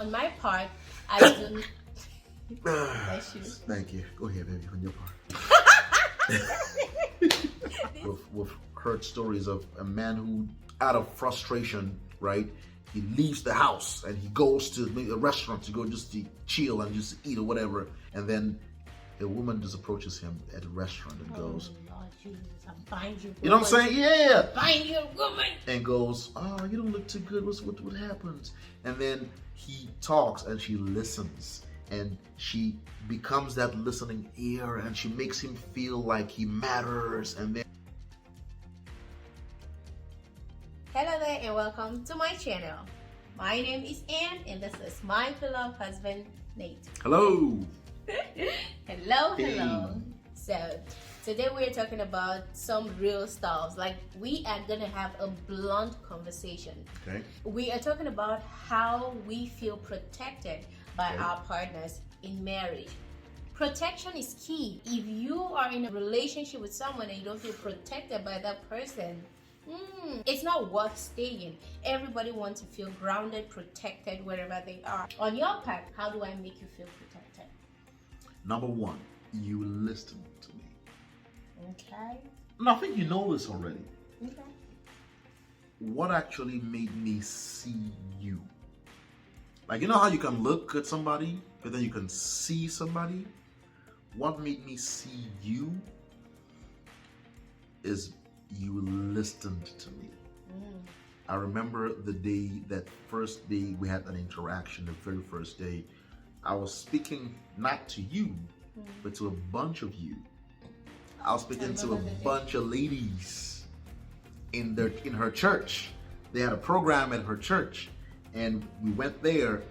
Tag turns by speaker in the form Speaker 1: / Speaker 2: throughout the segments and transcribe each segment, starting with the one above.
Speaker 1: On my part, I don't. Bless you.
Speaker 2: Thank you. Go ahead, baby, on your part. We've heard stories of a man who, out of frustration, right, he leaves the house and he goes to a restaurant to go just to chill and just eat or whatever, and then a woman just approaches him at a restaurant and goes,
Speaker 1: Lord Jesus, I bind you.
Speaker 2: you know what I'm saying? Yeah.
Speaker 1: Bind you, woman.
Speaker 2: And goes, oh, you don't look too good. What happens? And then he talks and she listens. And she becomes that listening ear and she makes him feel like he matters. And then
Speaker 1: Hello there and welcome to my channel. My name is Ann and this is my beloved husband, Nate.
Speaker 2: hello.
Speaker 1: Hello.
Speaker 2: Hey.
Speaker 1: So today we're talking about some real stuff. Like we are gonna have a blunt conversation.
Speaker 2: Okay.
Speaker 1: We are talking about how we feel protected by
Speaker 2: Okay.
Speaker 1: our partners in marriage. Protection is key. If you are in a relationship with someone and you don't feel protected by that person, it's not worth staying. Everybody wants to feel grounded, protected wherever they are. On your part, how do I make you feel protected?
Speaker 2: Number one, you listen to me.
Speaker 1: Okay.
Speaker 2: No, I think you know this already.
Speaker 1: Okay.
Speaker 2: What actually made me see you? Like, you know how you can look at somebody, but then you can see somebody? What made me see you is you listened to me. I remember the day, that first day we had an interaction, the very first day. I was speaking not to you, but to a bunch of you. I was speaking to a bunch of ladies in her church. They had a program at her church, and we went there,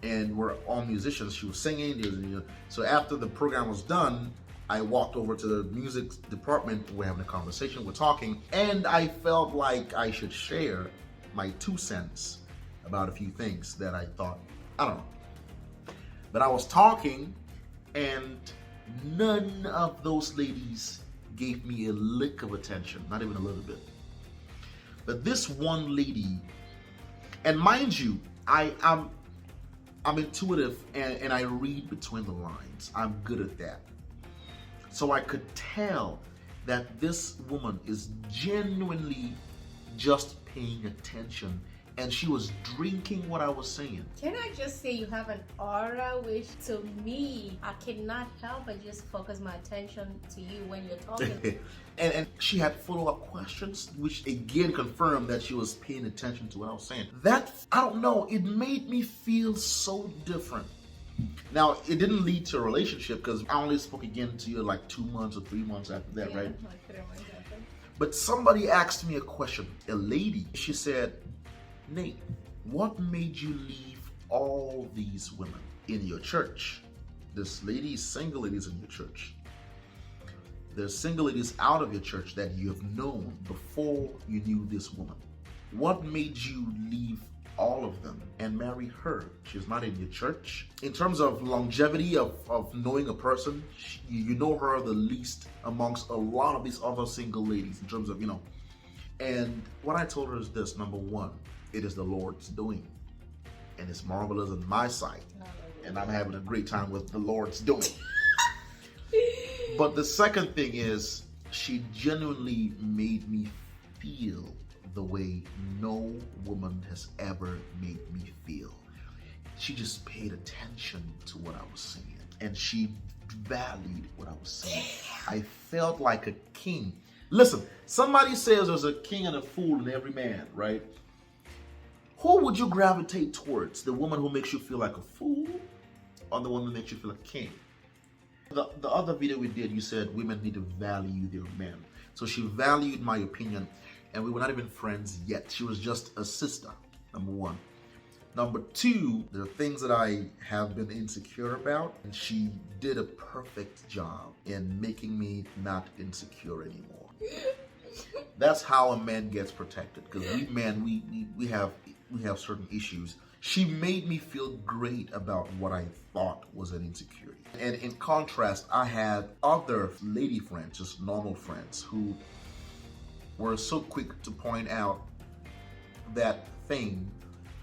Speaker 2: and we're all musicians. She was singing. So after the program was done, I walked over to the music department. We're having a conversation, we're talking, and I felt like I should share my 2 cents about a few things that I thought, I don't know. But I was talking, and none of those ladies gave me a lick of attention, not even a little bit. But this one lady, and mind you, I'm intuitive and I read between the lines. I'm good at that. So I could tell that this woman is genuinely just paying attention, and she was drinking what I was saying.
Speaker 1: Can I just say you have an aura which to me, I cannot help but just focus my attention to you when you're talking.
Speaker 2: and she had follow-up questions, which again confirmed that she was paying attention to what I was saying. That, I don't know, it made me feel so different. Now, it didn't lead to a relationship because I only spoke again to you like 2 months or 3 months after that,
Speaker 1: Yeah,
Speaker 2: right?
Speaker 1: like 3 months after.
Speaker 2: But somebody asked me a question, a lady. She said, Nate, what made you leave all these women in your church? There's ladies, single ladies in your church. There's single ladies out of your church that you have known before you knew this woman. What made you leave all of them and marry her? She's not in your church. In terms of longevity of knowing a person, you know her the least amongst a lot of these other single ladies in terms of, And what I told her is this: number one, it is the Lord's doing, and it's marvelous in my sight, and I'm having a great time with the Lord's doing. But the second thing is, she genuinely made me feel the way no woman has ever made me feel. She just paid attention to what I was saying, and she valued what I was saying. I felt like a king. Listen, somebody says there's a king and a fool in every man, right? Who would you gravitate towards? The woman who makes you feel like a fool, or the one that makes you feel like a king? The other video we did, you said women need to value their men. So she valued my opinion, and we were not even friends yet. She was just a sister, number one. Number two, there are things that I have been insecure about, and she did a perfect job in making me not insecure anymore. That's how a man gets protected, because we men, we have certain issues. She made me feel great about what I thought was an insecurity. And in contrast, I had other lady friends, just normal friends, who were so quick to point out that thing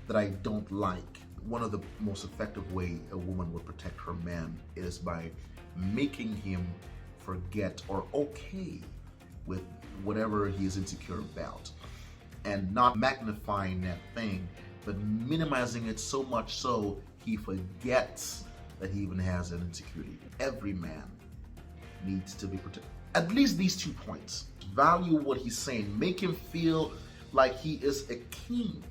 Speaker 2: that I don't like. one of the most effective way a woman would protect her man is by making him forget or okay with whatever he is insecure about, and not magnifying that thing, but minimizing it so much so he forgets that he even has an insecurity. Every man needs to be protected. At least these 2 points. Value what he's saying. Make him feel like he is a king.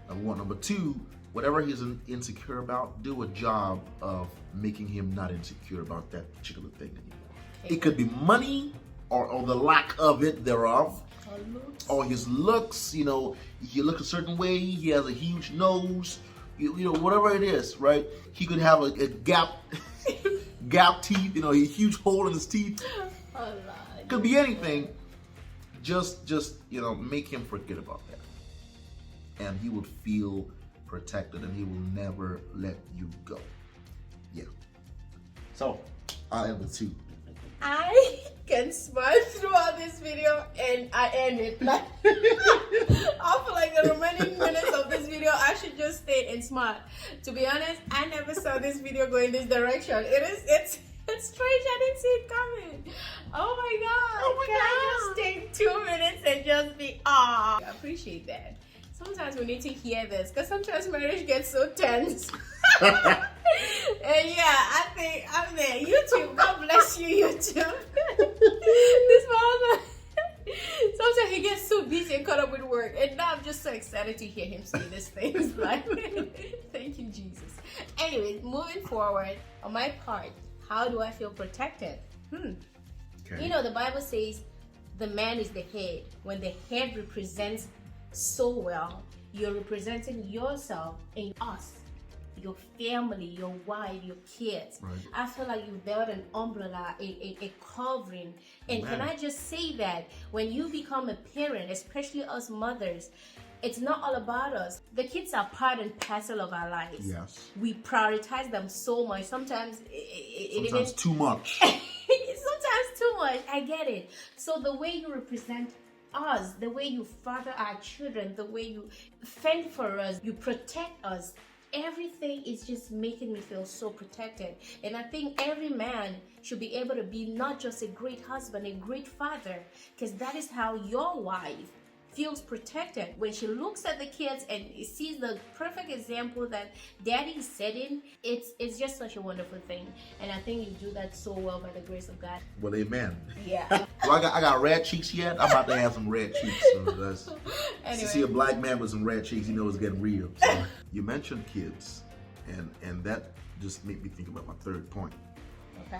Speaker 2: Number 1. Number 2, whatever he's insecure about, do a job of making him not insecure about that particular thing anymore. It could be money or the lack of it thereof. Or his looks, you know, he looks a certain way, he has a huge nose, you know, whatever it is, right? He could have a gap teeth, you know, a huge hole in his teeth. Could be anything. Just you know, make him forget about that, and he will feel protected, and he will never let you go. Yeah. So I have the 2.
Speaker 1: I can smile throughout this video and I end it. Like, I feel like the remaining minutes of this video, I should just stay and smile. To be honest, I never saw this video go in this direction. It's strange. I didn't see it coming. Oh my God. Can I just take 2 minutes and just be, I appreciate that. Sometimes we need to hear this because sometimes marriage gets so tense. And yeah, I think I'm there. YouTube, God bless you, YouTube. This mama. Sometimes he gets so busy and caught up with work, and now I'm just so excited to hear him say these things. Like, thank you, Jesus. Anyways, moving forward, on my part, how do I feel protected? Okay. You know, the Bible says the man is the head. When the head represents so well, you're representing yourself and us, your family, your wife, your kids. Right. I feel like you built an umbrella, a covering. And can I just say that when you become a parent, especially us mothers, it's not all about us. The kids are part and parcel of our lives. Yes. We prioritize them so much. Sometimes
Speaker 2: sometimes too much.
Speaker 1: Sometimes too much. I get it. So the way you represent us, the way you father our children, the way you fend for us, you protect us, everything is just making me feel so protected. And I think every man should be able to be not just a great husband, a great father, because that is how your wife feels protected. When she looks at the kids and sees the perfect example that daddy is setting, it's just such a wonderful thing. And I think you do that so well by the grace of God.
Speaker 2: Well, amen.
Speaker 1: Yeah.
Speaker 2: Well, I got red cheeks yet. I'm about to have some red cheeks. So anyway. To see a black man with some red cheeks, you know it's getting real. So you mentioned kids, and that just made me think about my 3rd point. Okay.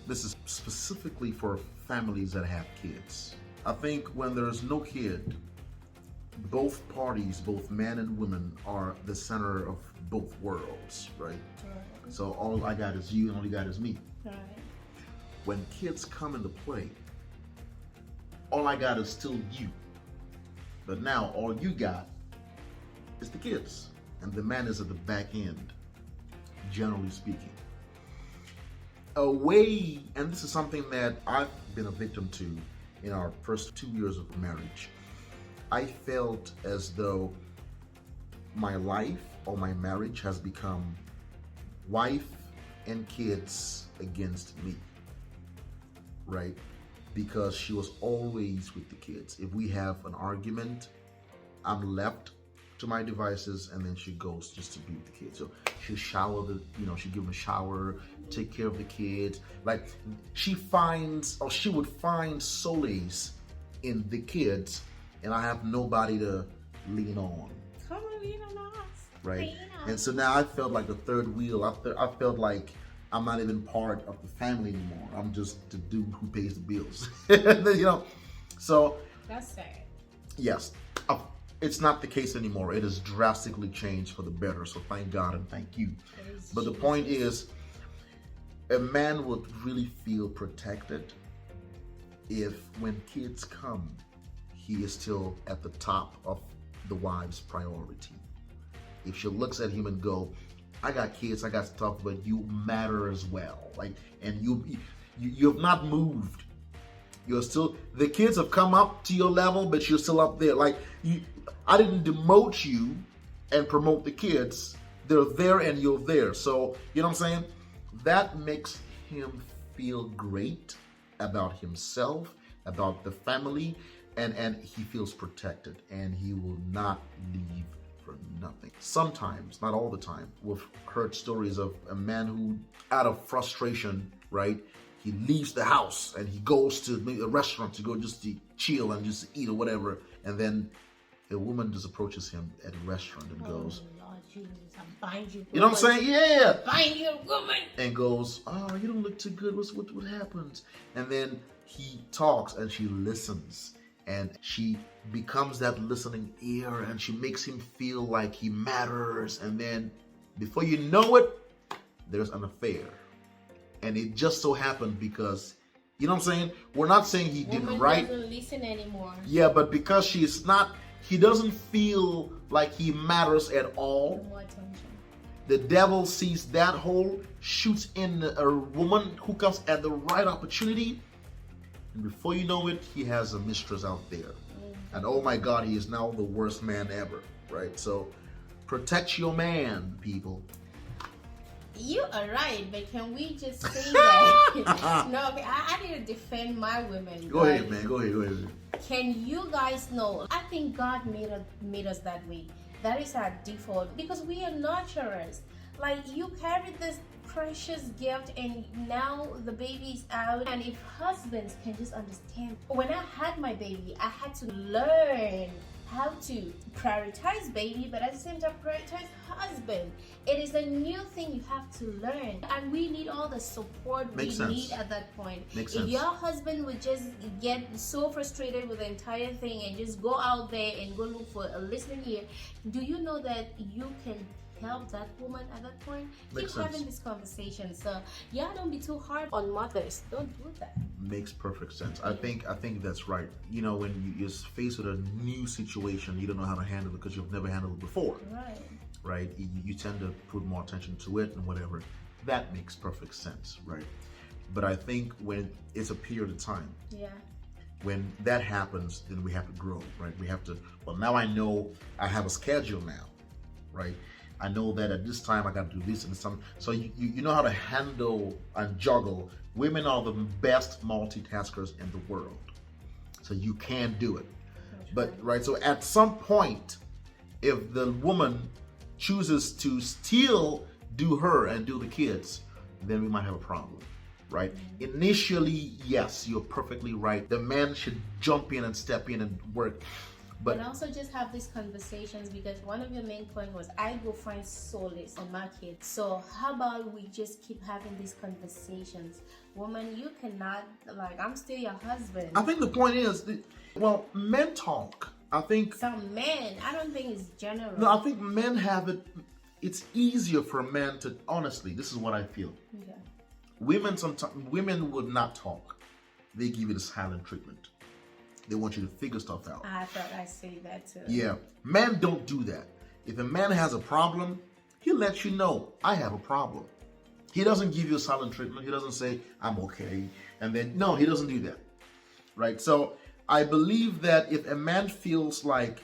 Speaker 2: This is specifically for families that have kids. I think when there's no kid, both parties, both men and women, are the center of both worlds, right? So all I got is you and all you got is me. When kids come into play, all I got is still you. But now all you got is the kids. And the man is at the back end, generally speaking. A way, and this is something that I've been a victim to in our first 2 years of marriage, I felt as though my life or my marriage has become wife and kids against me, right? Because she was always with the kids. If we have an argument, I'm left to my devices, and then she goes just to be with the kids. So she'll shower she'll give them a shower, take care of the kids. Like, she would find solace in the kids, and I have nobody to lean on.
Speaker 1: Come on, lean on us.
Speaker 2: Right? And so now I felt like the third wheel. I felt like I'm not even part of the family anymore. I'm just the dude who pays the bills. So
Speaker 1: that's sad.
Speaker 2: Yes. It's not the case anymore. It has drastically changed for the better. So thank God and thank you. But the point is, a man would really feel protected if when kids come, he is still at the top of the wife's priority. If she looks at him and go, I got kids, I got stuff, but you matter as well. Like, and you have not moved. You're still, the kids have come up to your level, but you're still up there. Like, I didn't demote you and promote the kids, they're there and you're there. So, you know what I'm saying? That makes him feel great about himself, about the family, and he feels protected, and he will not leave for nothing. Sometimes, not all the time, we've heard stories of a man who, out of frustration, right, he leaves the house and he goes to a restaurant to go just to chill and just eat or whatever, and then a woman just approaches him at a restaurant and goes,
Speaker 1: Lord Jesus, I bind you.
Speaker 2: you know what I'm saying? Yeah.
Speaker 1: Bind you, woman.
Speaker 2: And goes, oh, you don't look too good. What happens? And then he talks and she listens. And she becomes that listening ear, and she makes him feel like he matters. And then before you know it, there's an affair. And it just so happened because, you know what I'm saying? We're not saying he did right.
Speaker 1: Doesn't listen anymore.
Speaker 2: Yeah, but because he doesn't feel like he matters at all.
Speaker 1: No more attention.
Speaker 2: The devil sees that hole, shoots in a woman who comes at the right opportunity, and before you know it, he has a mistress out there. And oh my God, he is now the worst man ever, right? So protect your man, people.
Speaker 1: You are right, but can we just say that? No, I need to defend my women.
Speaker 2: Go ahead, man. Go ahead.
Speaker 1: Can you guys know? I think God made us that way. That is our default, because we are nurturers. Like, you carry this precious gift and now the baby is out. And if husbands can just understand, when I had my baby, I had to learn how to prioritize baby, but at the same time prioritize husband. It is a new thing you have to learn, and we need all the support we need at that point. If your husband would just get so frustrated with the entire thing and just go out there and go look for a listening ear, do you know that you can help that woman at that point? Keep having this conversation. So yeah, don't be too hard on mothers. Don't do that.
Speaker 2: Makes perfect sense. I think that's right. You know, when you're faced with a new situation, you don't know how to handle it because you've never handled it before. Right? You tend to put more attention to it and whatever. That makes perfect sense, right? But I think when it's a period of time, when that happens, then we have to grow, right? We have to, well, now I know I have a schedule now, right? I know that at this time I got to do this and some. So you know how to handle and juggle. Women are the best multitaskers in the world. So you can do it. But, right, so at some point, if the woman chooses to still do her and do the kids, then we might have a problem, right? Initially, yes, you're perfectly right. The man should jump in and step in and work. But
Speaker 1: and also just have these conversations, because one of your main point was I go find solace on my kids. So how about we just keep having these conversations? Woman, you cannot, like, I'm still your husband.
Speaker 2: I think the point is, well, men talk. I think
Speaker 1: some men, I don't think it's general.
Speaker 2: No, I think men have it. It's easier for a man to, honestly, this is what I feel. Women would not talk. They give you the silent treatment. They want you to figure stuff out.
Speaker 1: I thought I say that too.
Speaker 2: Yeah. Men don't do that. If a man has a problem, he'll let you know, I have a problem. He doesn't give you a silent treatment. He doesn't say, I'm okay. And then, no, he doesn't do that. Right? So I believe that if a man feels like,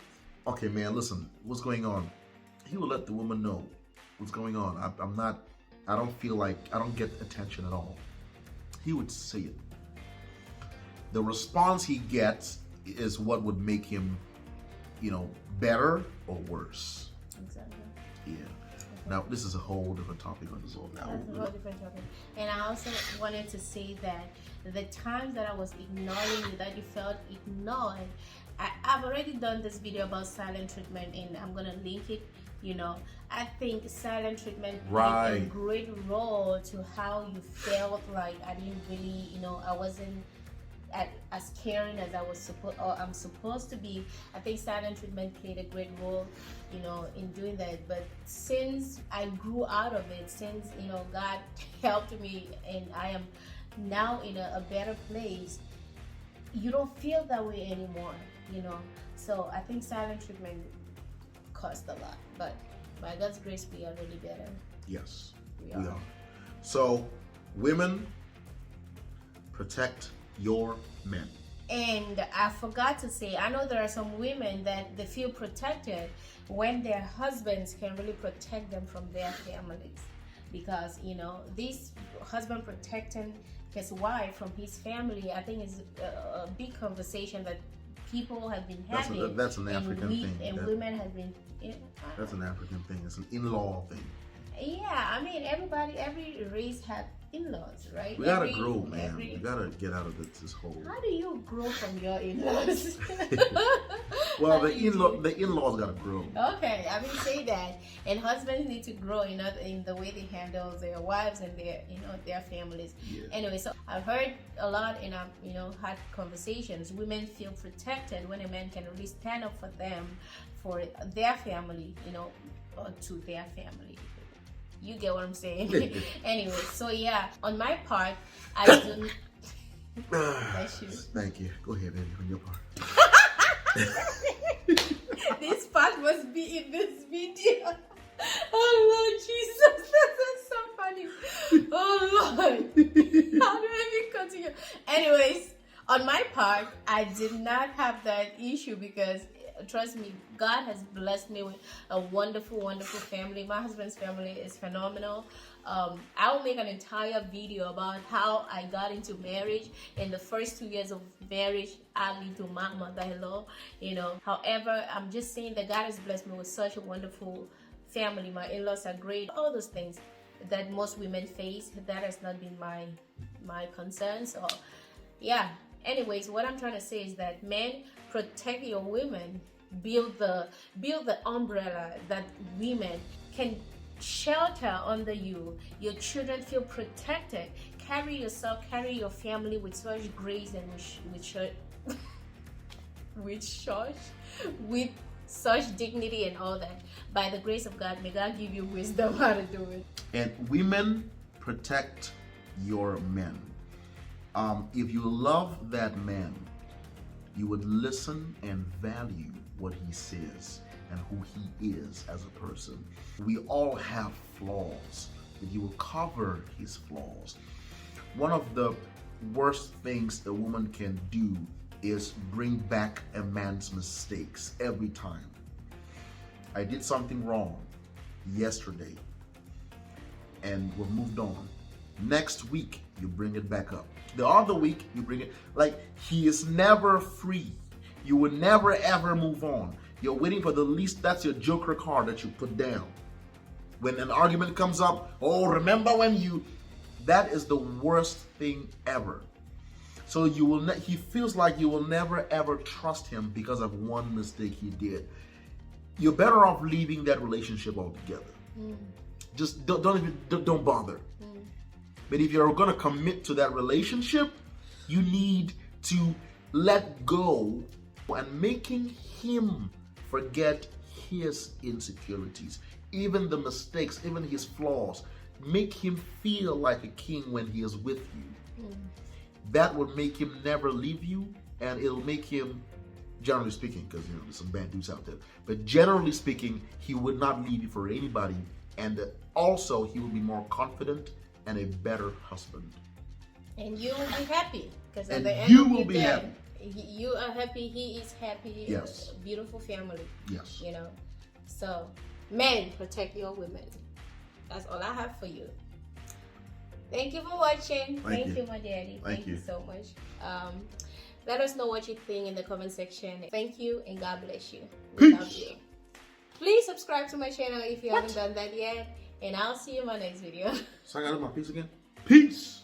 Speaker 2: okay, man, listen, what's going on? He will let the woman know what's going on. I don't feel like, I don't get attention at all. He would say it. The response he gets is what would make him, better or worse.
Speaker 1: Exactly.
Speaker 2: Yeah. Now, this is a whole different topic on this all now.
Speaker 1: That's a whole different topic. And I also wanted to say that the times that I was ignoring you, that you felt ignored, I've already done this video about silent treatment, and I'm going to link it. I think silent treatment played a great role to how you felt like I didn't really, I wasn't as caring as I'm supposed to be. I think silent treatment played a great role, in doing that. But since I grew out of it, since God helped me, and I am now in a better place, you don't feel that way anymore. So I think silent treatment cost a lot, but by God's grace, we are really better.
Speaker 2: Yes, we are. So, women, protect your men.
Speaker 1: And I forgot to say, I know there are some women that they feel protected when their husbands can really protect them from their families. Because, you know, this husband protecting his wife from his family, I think is a big conversation that people have been having.
Speaker 2: That's an African thing.
Speaker 1: And women have been.
Speaker 2: That's an African thing. It's an in-law thing.
Speaker 1: Yeah, I mean, every race have in-laws, right?
Speaker 2: We gotta grow, man. We gotta get out of this whole.
Speaker 1: How do you grow from your in-laws?
Speaker 2: Well, the in-laws gotta grow.
Speaker 1: Okay, I mean, say that. And husbands need to grow in the way they handle their wives and their families.
Speaker 2: Yeah.
Speaker 1: Anyway, so I've heard a lot in had conversations. Women feel protected when a man can really stand up for them, for their family, or to their family. You get what I'm saying? Anyway, so yeah, on my part, I do. Bless you.
Speaker 2: Thank you. Go ahead, baby, on your part.
Speaker 1: This part must be in this video. Oh Lord Jesus, that's so funny. Oh Lord, how do I even continue? Anyways, on my part, I did not have that issue because, trust me, God has blessed me with a wonderful, wonderful family. My husband's family is phenomenal. I will make an entire video about how I got into marriage. In the first 2 years of marriage, I lived with my mother-in-law, However, I'm just saying that God has blessed me with such a wonderful family. My in-laws are great. All those things that most women face, that has not been my concern. So, yeah. Anyways, what I'm trying to say is that men, protect your women. Build the umbrella that women can shelter under you. Your children feel protected. Carry yourself, carry your family with such grace and with such dignity and all that. By the grace of God, may God give you wisdom how to do it.
Speaker 2: And women, protect your men. If you love that man, you would listen and value what he says and who he is as a person. We all have flaws, but you will cover his flaws. One of the worst things a woman can do is bring back a man's mistakes every time. I did something wrong yesterday and we've moved on. Next week, you bring it back up. The other week, you bring it. Like, he is never free. You will never ever move on. You're waiting for the least. That's your joker card that you put down. When an argument comes up, oh, remember when you. That is the worst thing ever. So you will. He feels like you will never ever trust him because of one mistake he did. You're better off leaving that relationship altogether. Just don't bother. But if you're going to commit to that relationship, you need to let go and making him forget his insecurities, even the mistakes, even his flaws. Make him feel like a king when he is with you. That will make him never leave you, and it'll make him, generally speaking, because there's some bad dudes out there, but generally speaking, he would not leave you for anybody, and also he will be more confident and a better husband.
Speaker 1: And you will be happy because at
Speaker 2: And
Speaker 1: the end
Speaker 2: you
Speaker 1: of
Speaker 2: will
Speaker 1: the
Speaker 2: be
Speaker 1: day,
Speaker 2: happy.
Speaker 1: You are happy. He is happy.
Speaker 2: Yes.
Speaker 1: Beautiful family.
Speaker 2: Yes.
Speaker 1: So men, protect your women. That's all I have for you. Thank you for watching. Thank you, my daddy. Thank you so much. Let us know what you think in the comment section. Thank you and God bless you. We love you. Please subscribe to my channel if you haven't done that yet. And I'll see you in my next video.
Speaker 2: So I got my piece again. Peace.